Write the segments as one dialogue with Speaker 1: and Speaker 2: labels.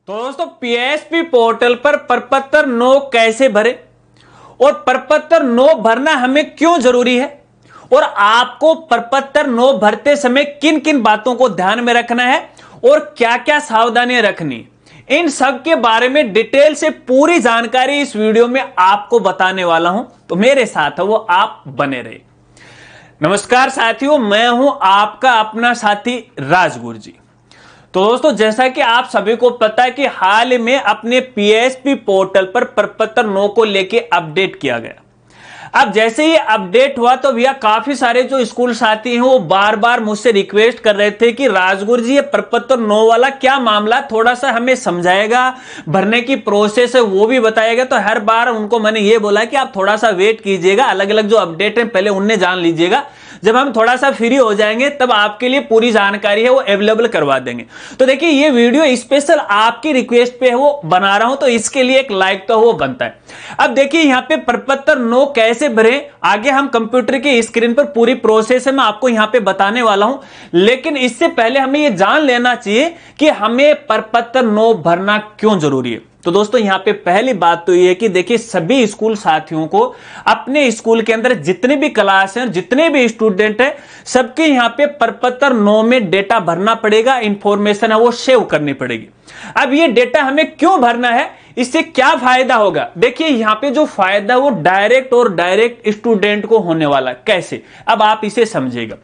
Speaker 1: तो दोस्तों PSP portal पर प्रपत्र 9 कैसे भरे और प्रपत्र 9 भरना हमें क्यों जरूरी है और आपको प्रपत्र 9 भरते समय किन किन बातों को ध्यान में रखना है और क्या क्या सावधानियां रखनी, इन सब के बारे में डिटेल से पूरी जानकारी इस वीडियो में आपको बताने वाला हूं। तो मेरे साथ है वो आप बने रहे। नमस्कार साथियों, मैं हूं आपका अपना साथी राजगुरु जी। तो दोस्तों जैसा कि आप सभी को पता है कि हाल में अपने पीएसपी पोर्टल पर प्रपत्र 9 को लेके अपडेट किया गया। अब जैसे ही अपडेट हुआ तो भैया काफी सारे जो स्कूल साथी हैं वो बार बार मुझसे रिक्वेस्ट कर रहे थे कि राजगुरु जी ये प्रपत्र 9 वाला क्या मामला, थोड़ा सा हमें समझाएगा, भरने की प्रोसेस है वो भी बताएगा। तो हर बार उनको मैंने ये बोला कि आप थोड़ा सा वेट कीजिएगा, अलग अलग जो अपडेट है पहले उनने जान लीजिएगा, जब हम थोड़ा सा फ्री हो जाएंगे तब आपके लिए पूरी जानकारी है वो अवेलेबल करवा देंगे। तो देखिए ये वीडियो स्पेशल आपकी रिक्वेस्ट पे है वो बना रहा हूं, तो इसके लिए एक लाइक तो वो बनता है। अब देखिए यहां पे प्रपत्र 9 कैसे भरें, आगे हम कंप्यूटर की स्क्रीन पर पूरी प्रोसेस है मैं आपको यहां पे बताने वाला हूं, लेकिन इससे पहले हमें यह जान लेना चाहिए कि हमें प्रपत्र 9 भरना क्यों जरूरी है। तो दोस्तों यहां पे पहली बात तो यह है कि देखिए सभी स्कूल साथियों को अपने स्कूल के अंदर जितने भी क्लास हैं, जितने भी स्टूडेंट हैं, सबके यहां पे प्रपत्र 9 में डेटा भरना पड़ेगा, इंफॉर्मेशन है वो सेव करनी पड़ेगी। अब ये डेटा हमें क्यों भरना है, इससे क्या फायदा होगा? देखिए यहां पे जो फायदा वो डायरेक्ट और डायरेक्ट स्टूडेंट को होने वाला। कैसे, अब आप इसे समझिएगा।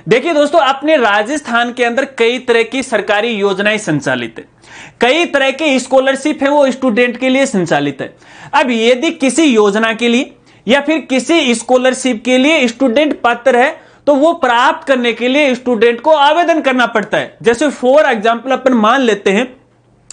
Speaker 1: देखिए दोस्तों अपने राजस्थान के अंदर कई तरह की सरकारी योजनाएं संचालित है, कई तरह की स्कॉलरशिप है वो स्टूडेंट के लिए संचालित है। अब यदि किसी योजना के लिए या फिर किसी स्कॉलरशिप के लिए स्टूडेंट पात्र है तो वो प्राप्त करने के लिए स्टूडेंट को आवेदन करना पड़ता है। जैसे फॉर एग्जांपल अपन मान लेते हैं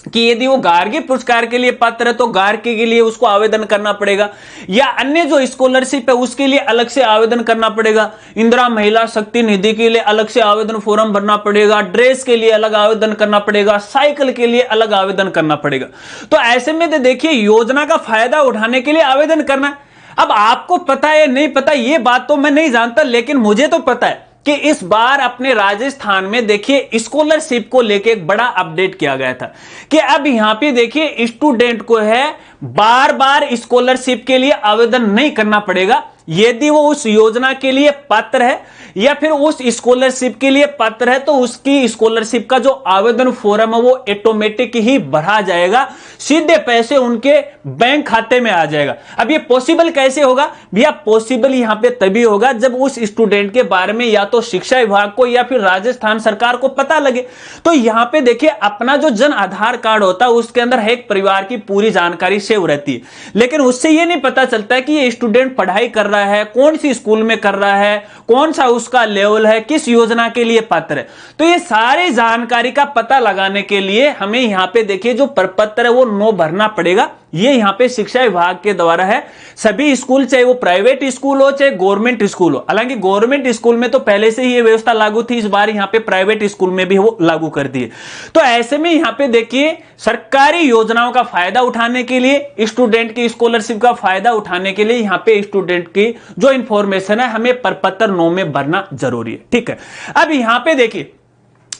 Speaker 1: कि यदि वो गार्गी पुरस्कार के लिए पात्र है तो गार्गी के लिए उसको आवेदन करना पड़ेगा, या अन्य जो स्कॉलरशिप है उसके लिए अलग से आवेदन करना पड़ेगा, इंदिरा महिला शक्ति निधि के लिए अलग से आवेदन फॉर्म भरना पड़ेगा, ड्रेस के लिए अलग आवेदन करना पड़ेगा, साइकिल के लिए अलग आवेदन करना पड़ेगा। तो ऐसे में तो देखिए योजना का फायदा उठाने के लिए आवेदन करना। अब आपको पता है नहीं पता ये बात तो मैं नहीं जानता, लेकिन मुझे तो पता है कि इस बार अपने राजस्थान में देखिए स्कॉलरशिप को लेके एक बड़ा अपडेट किया गया था कि अब यहां पे देखिए स्टूडेंट को है बार बार स्कॉलरशिप के लिए आवेदन नहीं करना पड़ेगा यदि वो उस योजना के लिए पात्र है या फिर उस स्कॉलरशिप के लिए पात्र है तो उसकी स्कॉलरशिप का जो आवेदन फॉर्म है वो ऑटोमेटिक ही भरा जाएगा, सीधे पैसे उनके बैंक खाते में आ जाएगा। अब ये पॉसिबल कैसे होगा भैया? पॉसिबल यहां पे तभी होगा जब उस स्टूडेंट के बारे में या तो शिक्षा विभाग को या फिर राजस्थान सरकार को पता लगे। तो यहां पे देखिए अपना जो जन आधार कार्ड होता है उसके अंदर एक परिवार की पूरी जानकारी सेव रहती है, लेकिन उससे ये नहीं पता चलता है कि ये स्टूडेंट पढ़ाई कर रहा है, कौन सी स्कूल में कर रहा है, कौन सा उसका लेवल है, किस योजना के लिए पात्र है। तो ये सारी जानकारी का पता लगाने के लिए हमें यहां पे देखिए जो प्रपत्र है वो 9 भरना पड़ेगा। ये यहां पे शिक्षा विभाग के द्वारा है, सभी स्कूल चाहे वो प्राइवेट स्कूल हो चाहे गवर्नमेंट स्कूल हो। हालांकि गवर्नमेंट स्कूल में तो पहले से ही ये व्यवस्था लागू थी, इस बार यहां पे प्राइवेट स्कूल में भी वो लागू कर दी है। तो ऐसे में यहां पे देखिए सरकारी योजनाओं का फायदा उठाने के लिए, स्टूडेंट की स्कॉलरशिप का फायदा उठाने के लिए यहां पे स्टूडेंट की जो इंफॉर्मेशन है हमें प्रपत्र 9 में भरना जरूरी है। ठीक है, अब यहां पे देखिए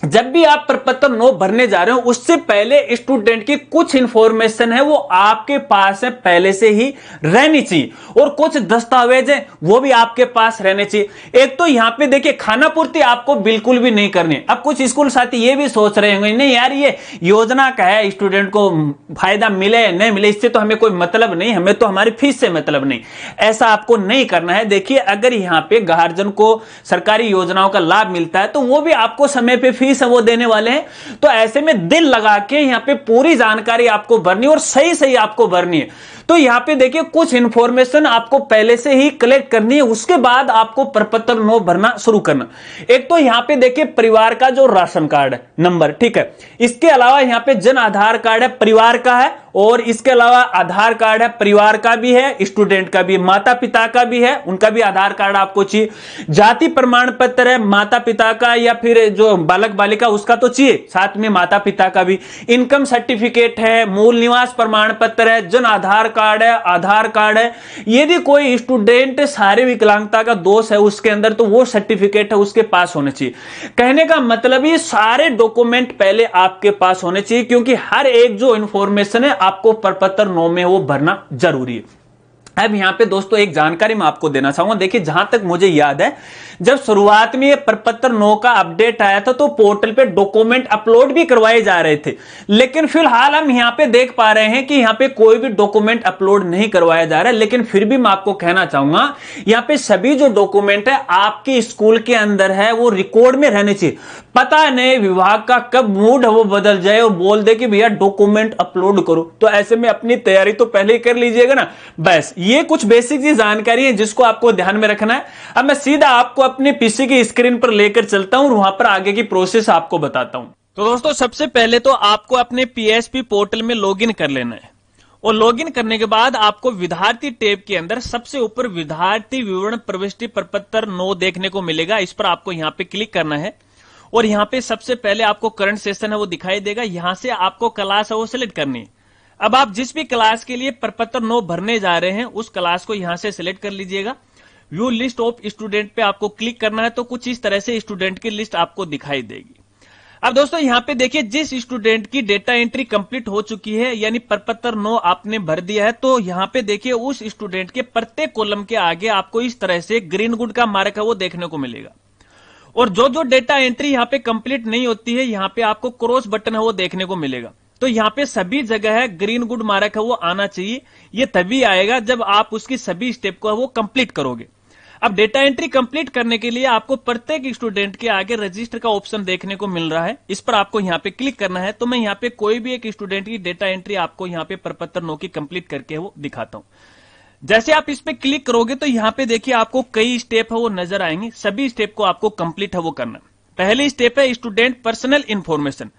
Speaker 1: जब भी आप प्रपत्र 9 भरने जा रहे हो उससे पहले स्टूडेंट की कुछ इंफॉर्मेशन है वो आपके पास है पहले से ही रहनी चाहिए, और कुछ दस्तावेज है वो भी आपके पास रहने चाहिए। एक तो यहां पे देखिए खाना पूर्ति आपको बिल्कुल भी नहीं करनी। अब कुछ स्कूल साथी ये भी सोच रहे होंगे नहीं यार ये योजना का है, स्टूडेंट को फायदा मिले नहीं मिले इससे तो हमें कोई मतलब नहीं, हमें तो हमारी फीस से मतलब नहीं। ऐसा आपको नहीं करना है। देखिए अगर यहां पे गार्जियन को सरकारी योजनाओं का लाभ मिलता है तो वो भी आपको समय पे फीस वो देने वाले हैं। तो ऐसे में दिल लगा के यहां पे पूरी जानकारी आपको भरनी और सही सही आपको भरनी है। तो यहां पे देखिए कुछ इंफॉर्मेशन आपको पहले से ही कलेक्ट करनी है, उसके बाद आपको प्रपत्र 9 भरना शुरू करना। एक तो यहां पे देखिए परिवार का जो राशन कार्ड है नंबर, ठीक है, इसके अलावा यहां पे जन आधार कार्ड है परिवार का है, और इसके अलावा आधार कार्ड है, परिवार का भी है, स्टूडेंट का भी, माता पिता का भी है, उनका भी आधार कार्ड आपको चाहिए। जाति प्रमाण पत्र है माता पिता का या फिर जो बालक बालिका उसका तो चाहिए, साथ में माता पिता का भी। इनकम सर्टिफिकेट है, मूल निवास प्रमाण पत्र है, जन आधार कार्ड है, आधार कार्ड है। यदि कोई स्टूडेंट शारीरिक विकलांगता का दोष है उसके अंदर तो वो सर्टिफिकेट है उसके पास होने चाहिए। कहने का मतलब ये सारे डॉक्यूमेंट पहले आपके पास होने चाहिए, क्योंकि हर एक जो इंफॉर्मेशन है आपको प्रपत्र 9 में वो भरना जरूरी है। अब यहां पे दोस्तों एक जानकारी मैं आपको देना चाहूंगा। देखिए, जहां तक मुझे याद है जब शुरुआत में ये प्रपत्र 9 का अपडेट आया था तो पोर्टल पे डॉक्यूमेंट अपलोड भी करवाए जा रहे थे, लेकिन फिलहाल हम यहां पे देख पा रहे हैं कि यहां पे कोई भी डॉक्यूमेंट अपलोड नहीं करवाया जा रहा है। लेकिन फिर भी मैं आपको कहना चाहूंगा यहां पे सभी जो डॉक्यूमेंट है आपके स्कूल के अंदर है वो रिकॉर्ड में रहने चाहिए। पता नहीं विभाग का कब मूड है वो बदल जाए और बोल दे कि भैया डॉक्यूमेंट अपलोड करो, तो ऐसे में अपनी तैयारी तो पहले ही कर लीजिएगा ना। बस ये कुछ बेसिक सी जानकारी है जिसको आपको ध्यान में रखना है। अब मैं सीधा आपको अपने पीसी की स्क्रीन पर लेकर चलता हूं और वहां पर आगे की प्रोसेस आपको बताता हूं। तो दोस्तों सबसे पहले तो आपको अपने पीएसपी पोर्टल में लॉगिन कर लेना है, और लॉगिन करने के बाद आपको विद्यार्थी टैब के अंदर सबसे ऊपर विद्यार्थी विवरण प्रविष्टि प्रपत्र 9 देखने को मिलेगा। इस पर आपको यहां पे क्लिक करना है और यहां पे सबसे पहले आपको करंट सेशन है वो दिखाई देगा। यहां से आपको क्लास है वो सिलेक्ट करनी है। अब आप जिस भी क्लास के लिए प्रपत्र 9 भरने जा रहे हैं उस क्लास को यहां से सिलेक्ट कर लीजिएगा। व्यू लिस्ट ऑफ स्टूडेंट पे आपको क्लिक करना है, तो कुछ इस तरह से स्टूडेंट की लिस्ट आपको दिखाई देगी। अब दोस्तों यहां पे देखिए, जिस स्टूडेंट की डेटा एंट्री कंप्लीट हो चुकी है यानी प्रपत्र 9 आपने भर दिया है, तो यहां पे देखिए उस स्टूडेंट के प्रत्येक कॉलम के आगे आपको इस तरह से ग्रीन गुड का मार्क है वो देखने को मिलेगा। और जो जो डेटा एंट्री यहां पे कंप्लीट नहीं होती है यहां पे आपको क्रॉस बटन है वो देखने को मिलेगा। तो यहां पे सभी जगह है ग्रीन गुड मार्क है वो आना चाहिए। ये तभी आएगा जब आप उसकी सभी स्टेप को वो कंप्लीट करोगे। अब डेटा एंट्री कंप्लीट करने के लिए आपको प्रत्येक स्टूडेंट के आगे रजिस्टर का ऑप्शन देखने को मिल रहा है, इस पर आपको यहां पे क्लिक करना है। तो मैं यहां पे कोई भी एक स्टूडेंट की डेटा एंट्री आपको यहां पे प्रपत्र 9 की कंप्लीट करके वो दिखाता हूं। जैसे आप इस पे क्लिक करोगे तो यहां पे देखिए आपको कई स्टेप है वो नजर आएंगे। सभी स्टेप को आपको कंप्लीट है वो करना। पहली स्टेप है स्टूडेंट पर्सनल इंफॉर्मेशन।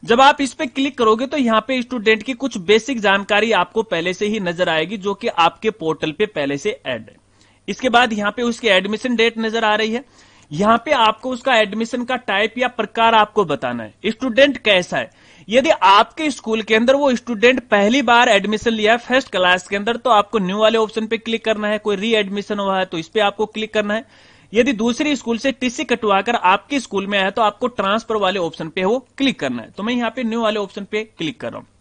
Speaker 1: जब आप इस पे क्लिक करोगे तो यहां पे स्टूडेंट की कुछ बेसिक जानकारी आपको पहले से ही नजर आएगी जो कि आपके पोर्टल पे पहले से ऐड है। इसके बाद यहां पे उसकी एडमिशन डेट नजर आ रही है। यहां पे आपको उसका एडमिशन का टाइप या प्रकार आपको बताना है। स्टूडेंट कैसा है, यदि आपके स्कूल के अंदर वो स्टूडेंट पहली बार एडमिशन लिया है फर्स्ट क्लास के अंदर तो आपको न्यू वाले ऑप्शन पे क्लिक करना है। कोई री एडमिशन हुआ है तो इस पे आपको क्लिक करना है। यदि दूसरी स्कूल से टीसी कटवाकर आपके स्कूल में आया तो आपको ट्रांसफर वाले ऑप्शन पे वो क्लिक करना है। तो मैं यहां पे न्यू वाले ऑप्शन पे क्लिक कर रहा हूं।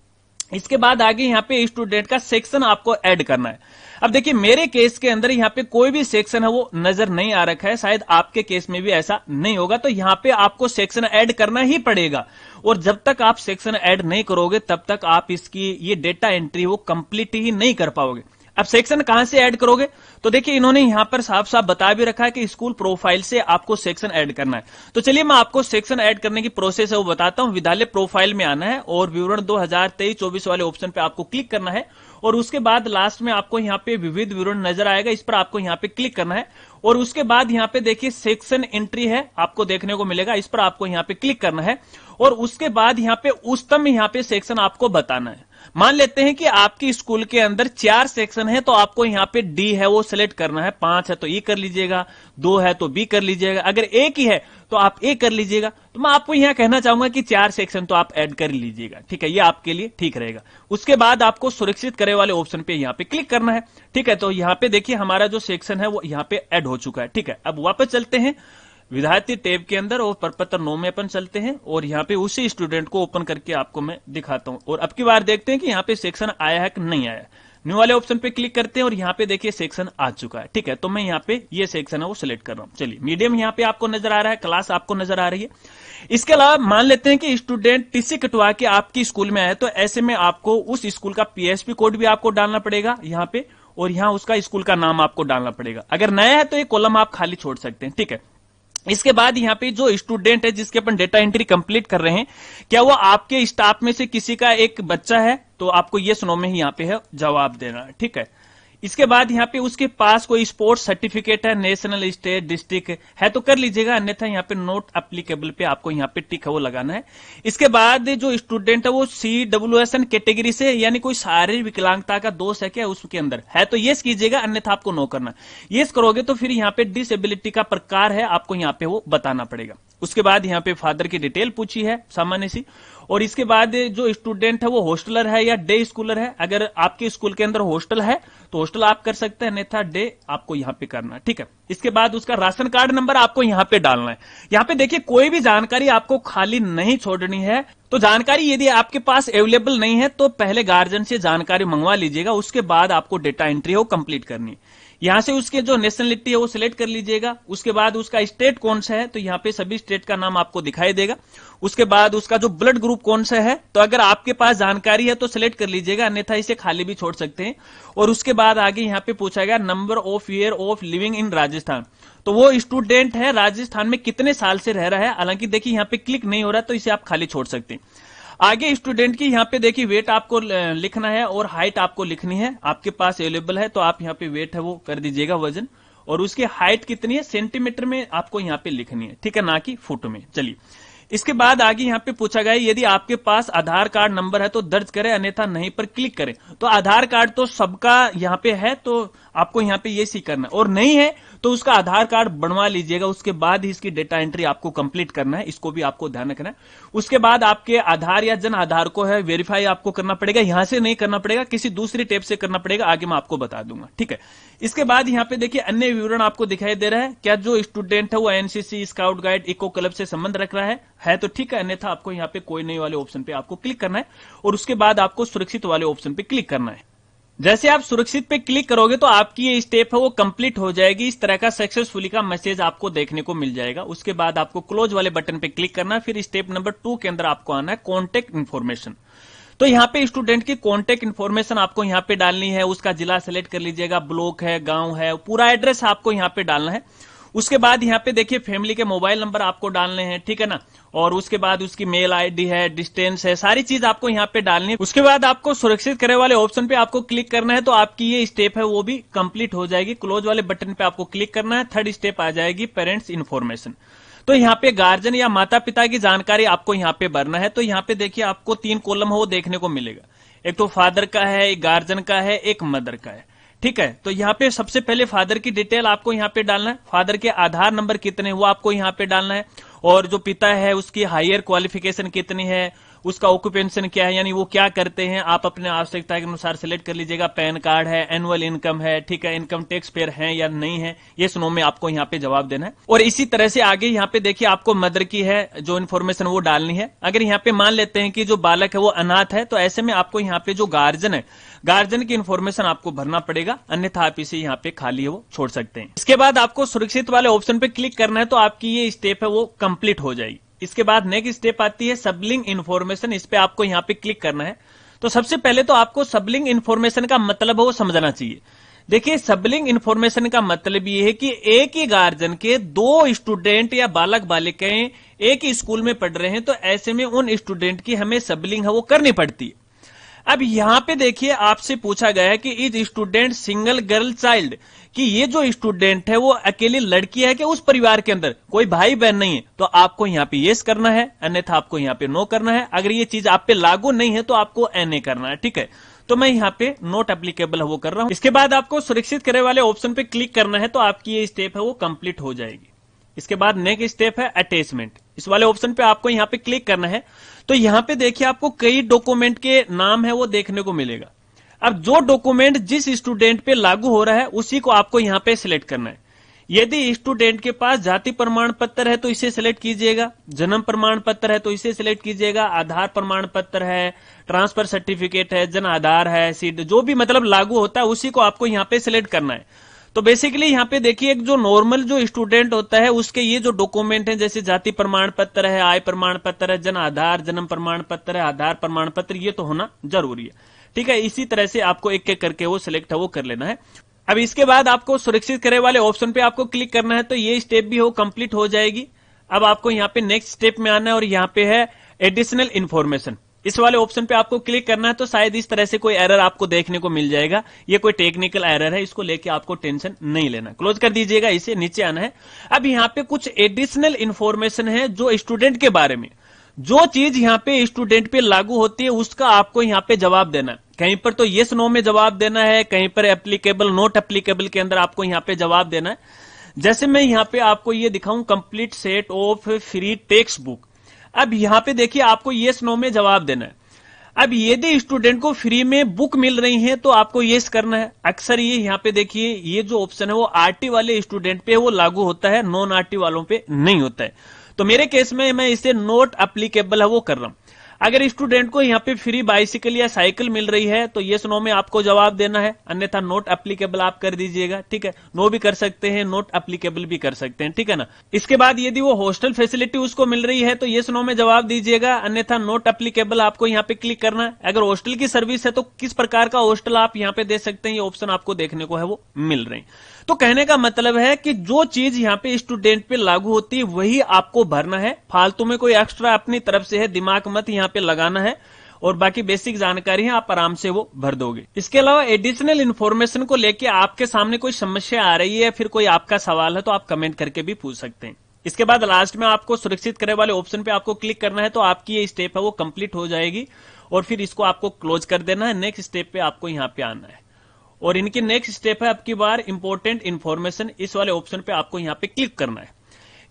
Speaker 1: इसके बाद आगे यहां पे स्टूडेंट का सेक्शन आपको ऐड करना है। अब देखिए मेरे केस के अंदर यहां पे कोई भी सेक्शन है वो नजर नहीं आ रखा है, शायद आपके केस में भी ऐसा नहीं होगा। तो यहां पे आपको सेक्शन ऐड करना ही पड़ेगा, और जब तक आप सेक्शन ऐड नहीं करोगे तब तक आप इसकी ये डेटा एंट्री वो कंप्लीट ही नहीं कर पाओगे। अब सेक्शन कहां से ऐड करोगे, तो देखिए इन्होंने यहां पर साफ साफ बता भी रखा है कि स्कूल प्रोफाइल से आपको सेक्शन ऐड करना है। तो चलिए मैं आपको सेक्शन ऐड करने की प्रोसेस है वो बताता हूं। विद्यालय प्रोफाइल में आना है और विवरण 2023-24 वाले ऑप्शन पे आपको क्लिक करना है, और उसके बाद लास्ट में आपको यहां पे विविध विवरण नजर आएगा, इस पर आपको यहां पे क्लिक करना है। और उसके बाद यहां पे देखिए सेक्शन एंट्री है आपको देखने को मिलेगा, इस पर आपको यहां पे क्लिक करना है। और उसके बाद यहां पे उच्चतम यहां पे सेक्शन आपको बताना है। मान लेते हैं कि आपकी स्कूल के अंदर 4 सेक्शन है तो आपको यहां पे डी है वो सिलेक्ट करना है, 5 है तो ई कर लीजिएगा, 2 है तो बी कर लीजिएगा, अगर एक ही है तो आप ए कर लीजिएगा। तो मैं आपको यहां कहना चाहूंगा कि 4 सेक्शन तो आप ऐड कर लीजिएगा, ठीक है, ये आपके लिए ठीक रहेगा। उसके बाद आपको सुरक्षित करे वाले ऑप्शन पे यहां पे क्लिक करना है, ठीक है। तो यहां पे देखिए हमारा जो सेक्शन है वो यहां पे ऐड हो चुका है, ठीक है। अब वापस चलते हैं विद्यार्थी टैब के अंदर और प्रपत्र 9 में अपन चलते हैं, और यहाँ पे उसी स्टूडेंट को ओपन करके आपको मैं दिखाता हूं। और अब की बार देखते हैं कि यहाँ पे सेक्शन आया है कि नहीं आया। न्यू वाले ऑप्शन पे क्लिक करते हैं और यहाँ पे देखिए सेक्शन आ चुका है, ठीक है। तो मैं यहाँ पे ये सेक्शन है वो सिलेक्ट कर रहा हूँ। चलिए मीडियम यहाँ पे आपको नजर आ रहा है, क्लास आपको नजर आ रही है। इसके अलावा मान लेते हैं कि स्टूडेंट टीसी कटवा के आपकी स्कूल में आया, तो ऐसे में आपको उस स्कूल का पीएसपी कोड भी आपको डालना पड़ेगा यहाँ पे, और यहाँ उसका स्कूल का नाम आपको डालना पड़ेगा। अगर नया है तो ये कॉलम आप खाली छोड़ सकते हैं, ठीक है। इसके बाद यहाँ पे जो स्टूडेंट है जिसके अपन डेटा एंट्री कंप्लीट कर रहे हैं, क्या वो आपके स्टाफ में से किसी का एक बच्चा है, तो आपको ये सुनो में ही यहाँ पे है जवाब देना है, ठीक है। इसके बाद यहाँ पे उसके पास कोई स्पोर्ट्स सर्टिफिकेट है, नेशनल, स्टेट, डिस्ट्रिक्ट है तो कर लीजिएगा, अन्यथा यहाँ पे नॉट एप्लीकेबल पे आपको यहाँ पे टिक है वो लगाना है। इसके बाद जो स्टूडेंट है वो CWSN कैटेगरी से, यानी कोई शारीरिक विकलांगता का दोष है क्या उसके अंदर है तो यस कीजिएगा, अन्यथा आपको नो करना। यस करोगे तो फिर यहाँ पे डिसेबिलिटी का प्रकार है आपको यहाँ पे वो बताना पड़ेगा। उसके बाद यहाँ पे फादर की डिटेल पूछी है सामान्य सी, और इसके बाद जो स्टूडेंट है वो हॉस्टलर है या डे स्कूलर है। अगर आपके स्कूल के अंदर हॉस्टल है तो हॉस्टल आप कर सकते हैं, अन्यथा डे आपको यहाँ पे करना है, ठीक है। इसके बाद उसका राशन कार्ड नंबर आपको यहाँ पे डालना है। यहाँ पे देखिए कोई भी जानकारी आपको खाली नहीं छोड़नी है, तो जानकारी यदि आपके पास अवेलेबल नहीं है तो पहले गार्जियन से जानकारी मंगवा लीजिएगा, उसके बाद आपको डेटा एंट्री हो कंप्लीट करनी है। यहां से उसके जो नेशनलिटी है वो सिलेक्ट कर लीजिएगा। उसके बाद उसका स्टेट कौन सा है तो यहाँ पे सभी स्टेट का नाम आपको दिखाई देगा। उसके बाद उसका जो ब्लड ग्रुप कौन सा है, तो अगर आपके पास जानकारी है तो सिलेक्ट कर लीजिएगा, अन्यथा इसे खाली भी छोड़ सकते हैं। और उसके बाद आगे यहाँ पे पूछा गया number of year of living in Rajasthan, तो वो स्टूडेंट है राजस्थान में कितने साल से रह रहा है। हालांकि देखिए यहाँ पे क्लिक नहीं हो रहा तो इसे आप खाली छोड़ सकते हैं। आगे स्टूडेंट की यहाँ पे देखिए वेट आपको लिखना है और हाइट आपको लिखनी है, आपके पास अवेलेबल है तो आप यहाँ पे वेट है वो कर दीजिएगा वजन, और उसकी हाइट कितनी है सेंटीमीटर में आपको यहाँ पे लिखनी है, ठीक है, ना कि फुट में। चलिए इसके बाद आगे यहाँ पे पूछा गया यदि आपके पास आधार कार्ड नंबर है तो दर्ज करें, अन्यथा नहीं पर क्लिक करें। तो आधार कार्ड तो सबका यहाँ पे है तो आपको यहाँ पे ये सी करना है, और नहीं है तो उसका आधार कार्ड बनवा लीजिएगा, उसके बाद ही इसकी डेटा एंट्री आपको कंप्लीट करना है, इसको भी आपको ध्यान रखना है। उसके बाद आपके आधार या जन आधार को है वेरीफाई आपको करना पड़ेगा, यहां से नहीं करना पड़ेगा, किसी दूसरी टेप से करना पड़ेगा, आगे मैं आपको बता दूंगा, ठीक है। इसके बाद यहाँ पे देखिए अन्य विवरण आपको दिखाई दे रहा है, क्या जो स्टूडेंट है वो NCC, scout guide, eco club से संबंध रख रहा है तो ठीक है, अन्यथा आपको यहाँ पे कोई नहीं वाले ऑप्शन पे आपको क्लिक करना है, और उसके बाद आपको सुरक्षित वाले ऑप्शन पे क्लिक करना है। जैसे आप सुरक्षित पे क्लिक करोगे तो आपकी ये स्टेप है वो कंप्लीट हो जाएगी, इस तरह का सक्सेसफुली का मैसेज आपको देखने को मिल जाएगा। उसके बाद आपको क्लोज वाले बटन पे क्लिक करना है, फिर स्टेप नंबर 2 के अंदर आपको आना है कॉन्टेक्ट इन्फॉर्मेशन। तो यहाँ पे स्टूडेंट की कॉन्टेक्ट इन्फॉर्मेशन आपको यहाँ पे डालनी है, उसका जिला सेलेक्ट कर लीजिएगा, ब्लॉक है, गांव है, पूरा एड्रेस आपको यहाँ पे डालना है। उसके बाद यहाँ पे देखिए फैमिली के मोबाइल नंबर आपको डालने हैं, ठीक है ना, और उसके बाद उसकी मेल आईडी है, डिस्टेंस है, सारी चीज आपको यहाँ पे डालनी है। उसके बाद आपको सुरक्षित करे वाले ऑप्शन पे आपको क्लिक करना है, तो आपकी ये स्टेप है वो भी कंप्लीट हो जाएगी। क्लोज वाले बटन पे आपको क्लिक करना है, थर्ड स्टेप आ जाएगी पेरेंट्स इन्फॉर्मेशन। तो यहाँ पे गार्जियन या माता पिता की जानकारी आपको यहाँ पे भरना है। तो यहाँ पे देखिए आपको 3 कॉलम वो देखने को मिलेगा, एक तो फादर का है, एक गार्जियन का है, एक मदर का है, ठीक है। तो यहाँ पे सबसे पहले फादर की डिटेल आपको यहाँ पे डालना है, फादर के आधार नंबर कितने वो आपको यहाँ पे डालना है, और जो पिता है उसकी हायर क्वालिफिकेशन कितनी है, उसका ऑक्यूपेशन क्या है, यानी वो क्या करते हैं, आप अपने आवश्यकता के अनुसार सिलेक्ट कर लीजिएगा। पैन कार्ड है, एनुअल इनकम है, ठीक है, इनकम टैक्स पेयर है या नहीं है, ये नो में आपको यहाँ पे जवाब देना है। और इसी तरह से आगे यहाँ पे देखिए आपको मदर की है जो इन्फॉर्मेशन वो डालनी है। अगर यहाँ पे मान लेते हैं कि जो बालक है वो अनाथ है, तो ऐसे में आपको यहाँ पे जो गार्जियन है, गार्जियन की इन्फॉर्मेशन आपको भरना पड़ेगा, अन्यथा आप इसे यहाँ पे खाली है वो छोड़ सकते हैं। इसके बाद आपको सुरक्षित वाले ऑप्शन पे क्लिक करना है, तो आपकी ये स्टेप है वो कंप्लीट हो जाएगी। इसके बाद नेक्स्ट स्टेप आती है सबलिंग इन्फॉर्मेशन, इस पे आपको यहाँ पे क्लिक करना है। तो सबसे पहले तो आपको सबलिंग इन्फॉर्मेशन का मतलब है वो समझना चाहिए। देखिए सबलिंग इन्फॉर्मेशन का मतलब ये है कि एक ही गार्जियन के 2 स्टूडेंट या बालक बालिकाएं एक ही स्कूल में पढ़ रहे हैं, तो ऐसे में उन स्टूडेंट की हमें सबलिंग है वो करनी पड़ती है। अब यहां पे देखिए आपसे पूछा गया है कि is student single girl child, कि ये जो स्टूडेंट है वो अकेली लड़की है कि उस परिवार के अंदर कोई भाई बहन नहीं है, तो आपको यहाँ पे यस करना है, अन्यथा आपको यहाँ पे नो करना है। अगर ये चीज आप पे लागू नहीं है तो आपको एनए करना है, ठीक है। तो मैं यहाँ पे नॉट एप्लीकेबल है वो कर रहा हूं। इसके बाद आपको सुरक्षित करे वाले ऑप्शन पे क्लिक करना है, तो आपकी ये स्टेप है वो कंप्लीट हो जाएगी। इसके बाद नेक्स्ट स्टेप है अटैचमेंट, इस वाले ऑप्शन पे आपको यहाँ पे क्लिक करना है। तो यहाँ पे देखिए आपको कई डॉक्यूमेंट के नाम है वो देखने को मिलेगा। अब जो डॉक्यूमेंट जिस स्टूडेंट पे लागू हो रहा है उसी को आपको यहाँ पे सिलेक्ट करना है। यदि स्टूडेंट के पास जाति प्रमाण पत्र है तो इसे सिलेक्ट कीजिएगा, जन्म प्रमाण पत्र है तो इसे सिलेक्ट कीजिएगा, आधार प्रमाण पत्र है, ट्रांसफर सर्टिफिकेट है, जन आधार है, सीट, जो भी मतलब लागू होता है उसी को आपको यहाँ पे सिलेक्ट करना है। तो बेसिकली यहाँ पे देखिए एक जो नॉर्मल जो स्टूडेंट होता है उसके ये जो डॉक्यूमेंट है, जैसे जाति प्रमाण पत्र है, आय प्रमाण पत्र है, जन आधार, जन्म प्रमाण पत्र है, आधार प्रमाण पत्र, ये तो होना जरूरी है, ठीक है। इसी तरह से आपको एक एक करके वो सिलेक्ट है वो कर लेना है। अब इसके बाद आपको सुरक्षित करे वाले ऑप्शन पे आपको क्लिक करना है, तो ये स्टेप भी हो कंप्लीट हो जाएगी। अब आपको यहाँ पे नेक्स्ट स्टेप में आना है, और यहाँ पे है एडिशनल इन्फॉर्मेशन। इस वाले ऑप्शन पे आपको क्लिक करना है, तो शायद इस तरह से कोई एरर आपको देखने को मिल जाएगा। ये कोई टेक्निकल एरर है, इसको लेके आपको टेंशन नहीं लेना। क्लोज कर दीजिएगा इसे, नीचे आना है। अब यहाँ पे कुछ एडिशनल इंफॉर्मेशन है जो स्टूडेंट के बारे में, जो चीज यहाँ पे स्टूडेंट पे लागू होती है उसका आपको यहाँ पे जवाब देना है। कहीं पर तो येस नो में जवाब देना है, कहीं पर एप्लीकेबल नॉट एप्लीकेबल के अंदर आपको यहाँ पे जवाब देना है। जैसे मैं यहाँ पे आपको ये दिखाऊं, complete set of free text book. अब यहाँ पे देखिए आपको येस नो में जवाब देना है। अब यदि स्टूडेंट को फ्री में बुक मिल रही है तो आपको येस करना है। अक्सर ये यहाँ पे देखिए ये जो ऑप्शन है वो आरटी वाले स्टूडेंट पे वो लागू होता है, नॉन आरटी वालों पे नहीं होता है। तो मेरे केस में मैं इसे नॉट एप्लीकेबल है वो कर रहा हूं। अगर स्टूडेंट को यहाँ पे फ्री बाइसिकल या साइकिल मिल रही है तो येस नो में आपको जवाब देना है, अन्यथा नॉट एप्लीकेबल आप कर दीजिएगा। ठीक है, नो भी कर सकते हैं, नॉट एप्लीकेबल भी कर सकते हैं, ठीक है ना। इसके बाद यदि वो हॉस्टल फैसिलिटी उसको मिल रही है तो येस नो में जवाब दीजिएगा, अन्यथा नॉट एप्लीकेबल आपको यहाँ पे क्लिक करना है। अगर हॉस्टल की सर्विस है तो किस प्रकार का हॉस्टल आप यहाँ पे दे सकते हैं, ये ऑप्शन आपको देखने को है वो मिल रहे हैं। तो कहने का मतलब है कि जो चीज यहाँ पे स्टूडेंट पे लागू होती है वही आपको भरना है, फालतू में कोई एक्स्ट्रा अपनी तरफ से है दिमाग मत यहाँ पे लगाना है, और बाकी बेसिक जानकारी है आप आराम से वो भर दोगे। इसके अलावा एडिशनल इंफॉर्मेशन को लेके आपके सामने कोई समस्या आ रही है, फिर कोई आपका सवाल है तो आप कमेंट करके भी पूछ सकते हैं। इसके बाद लास्ट में आपको सुरक्षित करे वाले ऑप्शन पे आपको क्लिक करना है, तो आपकी ये स्टेप है वो कंप्लीट हो जाएगी और फिर इसको आपको क्लोज कर देना है। नेक्स्ट स्टेप पे आपको यहाँ पे आना है और इनकी नेक्स्ट स्टेप है आपकी बार इंपॉर्टेंट इंफॉर्मेशन, इस वाले ऑप्शन पे आपको यहाँ पे क्लिक करना है।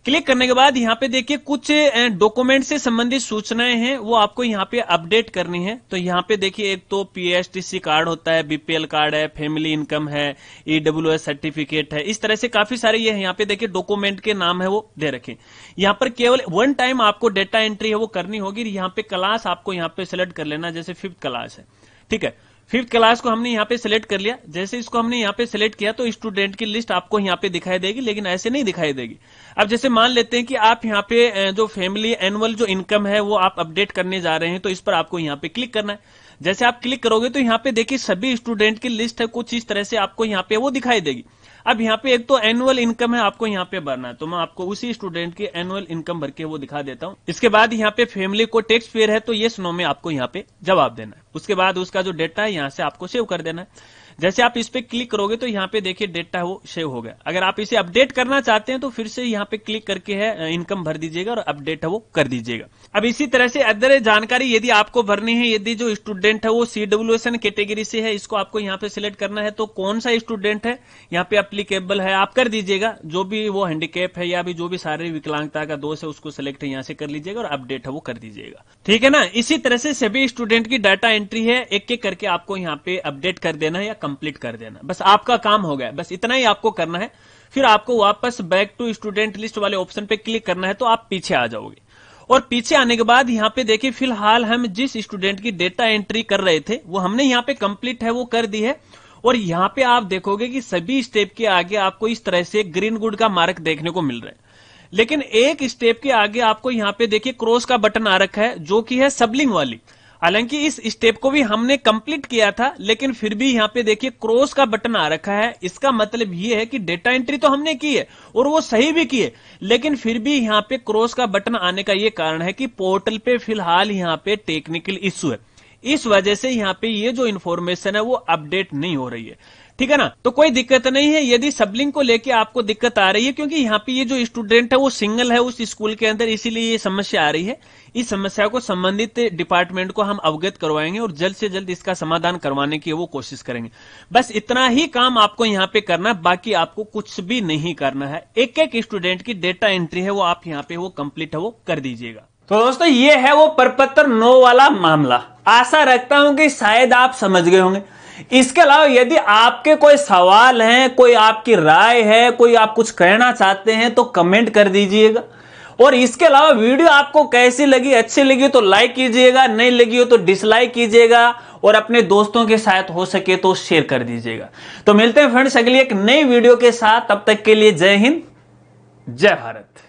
Speaker 1: क्लिक करने के बाद यहाँ पे देखिए कुछ डॉक्यूमेंट से संबंधित सूचनाएं हैं वो आपको यहाँ पे अपडेट करनी है। तो यहाँ पे देखिए एक तो पीएसटीसी कार्ड होता है, बीपीएल कार्ड है, फैमिली इनकम है, ईडब्ल्यूएस सर्टिफिकेट है, इस तरह से काफी सारे ये यहाँ पे देखिए डॉक्यूमेंट के नाम है वो दे रखे। यहाँ पर केवल वन टाइम आपको डेटा एंट्री है वो करनी होगी। यहाँ पे क्लास आपको यहाँ पे सिलेक्ट कर लेना, जैसे 5th क्लास है, ठीक है। 5th क्लास को हमने यहाँ पे सिलेक्ट कर लिया। जैसे इसको हमने यहाँ पे सिलेक्ट किया तो स्टूडेंट की लिस्ट आपको यहाँ पे दिखाई देगी, लेकिन ऐसे नहीं दिखाई देगी। अब जैसे मान लेते हैं कि आप यहाँ पे जो फैमिली एनुअल जो इनकम है वो आप अपडेट करने जा रहे हैं, तो इस पर आपको यहाँ पे क्लिक करना है। जैसे आप क्लिक करोगे तो यहाँ पे देखिए सभी स्टूडेंट की लिस्ट है कुछ इस तरह से आपको यहाँ पे वो दिखाई देगी। अब यहाँ पे एक तो एनुअल इनकम है आपको यहाँ पे भरना है, तो मैं आपको उसी स्टूडेंट की एनुअल इनकम भर के वो दिखा देता हूँ। इसके बाद यहाँ पे फैमिली को टैक्स पेयर है तो येस नो में आपको यहाँ पे जवाब देना है। उसके बाद उसका जो डेटा है यहाँ से आपको सेव कर देना है। जैसे आप इस पे क्लिक करोगे तो यहाँ पे देखिए डेटा है वो सेव हो गया। अगर आप इसे अपडेट करना चाहते हैं तो फिर से यहाँ पे क्लिक करके है इनकम भर दीजिएगा और अपडेट है वो कर दीजिएगा। अब इसी तरह से अदर जानकारी यदि आपको भरनी है, यदि जो स्टूडेंट है वो CWSN कैटेगरी से है, इसको आपको यहाँ पे सिलेक्ट करना है। तो कौन सा स्टूडेंट है यहाँ पे एप्लीकेबल है आप कर दीजिएगा, जो भी वो हैंडीकैप है या भी जो भी शारीरिक विकलांगता का दोष है उसको सिलेक्ट यहाँ से कर लीजिएगा और अपडेट है वो कर दीजिएगा, ठीक है ना। इसी तरह से सभी स्टूडेंट की डाटा एंट्री है एक एक करके आपको यहाँ पे अपडेट कर देना है या कंप्लीट कर देना, बस आपका काम हो गया। बस इतना ही आपको करना है। फिर आपको वापस बैक टू स्टूडेंट लिस्ट वाले ऑप्शन पे क्लिक करना है, तो आप पीछे आ जाओगे। और पीछे आने के बाद यहाँ पे देखिए फिलहाल हम जिस स्टूडेंट की डेटा एंट्री कर रहे थे वो हमने यहाँ पे कंप्लीट है वो कर दी है। और यहाँ पे आप देखोगे कि सभी स्टेप के आगे आपको इस तरह से ग्रीन गुड का मार्क देखने को मिल रहा है, लेकिन एक स्टेप के आगे आपको यहाँ पे देखिए क्रॉस का बटन आ रखा है जो कि है सबलिंग वाली। हालांकि इस स्टेप को भी हमने कंप्लीट किया था, लेकिन फिर भी यहाँ पे देखिए क्रॉस का बटन आ रखा है। इसका मतलब ये है कि डेटा एंट्री तो हमने की है और वो सही भी की है, लेकिन फिर भी यहाँ पे क्रॉस का बटन आने का ये कारण है कि पोर्टल पे फिलहाल यहाँ पे टेक्निकल इश्यू है। इस वजह से यहाँ पे ये जो इन्फॉर्मेशन है वो अपडेट नहीं हो रही है, ठीक है ना। तो कोई दिक्कत नहीं है यदि सबलिंग को लेके आपको दिक्कत आ रही है, क्योंकि यहाँ पे ये जो स्टूडेंट है वो सिंगल है उस स्कूल के अंदर, इसीलिए ये समस्या आ रही है। इस समस्या को संबंधित डिपार्टमेंट को हम अवगत करवाएंगे और जल्द से जल्द इसका समाधान करवाने की वो कोशिश करेंगे। बस इतना ही काम आपको यहाँ पे करना है, बाकी आपको कुछ भी नहीं करना है। एक एक स्टूडेंट की डेटा एंट्री है वो आप यहाँ पे वो कंप्लीट है वो कर दीजिएगा। तो दोस्तों ये है वो प्रपत्र 9 वाला मामला। आशा रखता हूं कि शायद आप समझ गए होंगे। इसके अलावा यदि आपके कोई सवाल हैं, कोई आपकी राय है, कोई आप कुछ कहना चाहते हैं तो कमेंट कर दीजिएगा। और इसके अलावा वीडियो आपको कैसी लगी, अच्छी लगी तो लाइक कीजिएगा, नहीं लगी हो तो डिसलाइक कीजिएगा और अपने दोस्तों के साथ हो सके तो शेयर कर दीजिएगा। तो मिलते हैं फ्रेंड्स अगली एक नई वीडियो के साथ, तब तक के लिए जय हिंद, जय भारत।